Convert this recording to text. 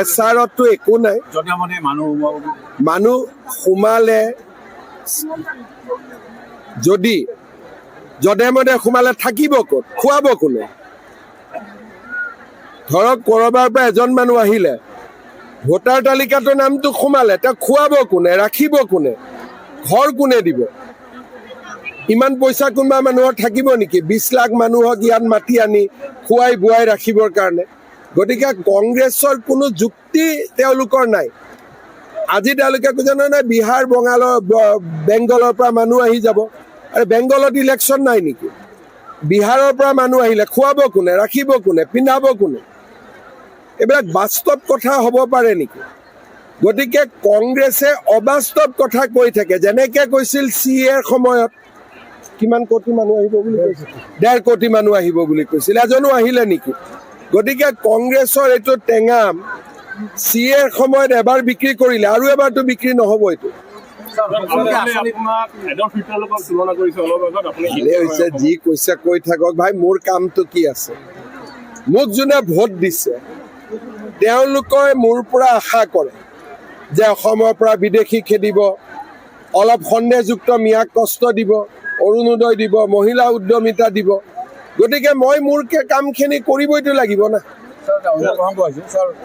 এছাৰতো একো নাই, মানুহ সোমালে যদি যধে মধে সোমালে থাকিব ক'ত, খুৱাব কোনে? ধৰক ক'ৰবাৰ পৰা এজন মানুহ আহিলে, ভোটাৰ তালিকাটোৰ নামটো সোমালে, তেওঁক খুৱাব কোনে, ৰাখিব কোনে, ঘৰ কোনে দিব? ইমান পইচা কোনোবা মানুহৰ থাকিব নেকি 20 লাখ মানুহক ইয়াত মাতি আনি খুৱাই বুৱাই ৰাখিবৰ কাৰণে? গতিকে কংগ্ৰেছৰ কোনো যুক্তি তেওঁলোকৰ নাই। আজি তেওঁলোকে কৈছে নহয় বিহাৰ বেংগলৰ পৰা মানুহ আহি যাব। আৰু বেংগলত ইলেকশ্যন নাই নেকি? বিহাৰৰ পৰা মানুহ আহিলে খুৱাব কোনে, ৰাখিব কোনে, পিন্ধাব কোনে? এইবিলাক বাস্তৱ কথা হ'ব পাৰে নেকি? গতিকে কংগ্ৰেছে অবাস্তৱ কথা কৈ থাকে। যেনেকে কৈছিল CA সময়ত কিমান কোটি মানুহ আহিব বুলি কৈছিল, 1.5 কোটি মানুহ আহিব বুলি কৈছিল, এজনো আহিলে নেকি? গতিকে কংগ্ৰেছৰ এইটো টেঙাম CA সময়ত এবাৰ বিক্ৰী কৰিলে, আৰু এবাৰতো বিক্ৰী নহ'ব। এইটো যি কৈছে কৈ থাকক ভাই, মোৰ কামটো কি আছে? মোক যোনে ভোট দিছে তেওঁলোকে মোৰ পৰা আশা কৰে যে অসমৰ পৰা বিদেশী খেদিব, অলপ সন্দেহযুক্ত মিয়াক কষ্ট দিব, অৰুণোদয় দিব, মহিলা উদ্যমিতা দিব। গতিকে মই মোৰ কামখিনি কৰিবইতো লাগিব না।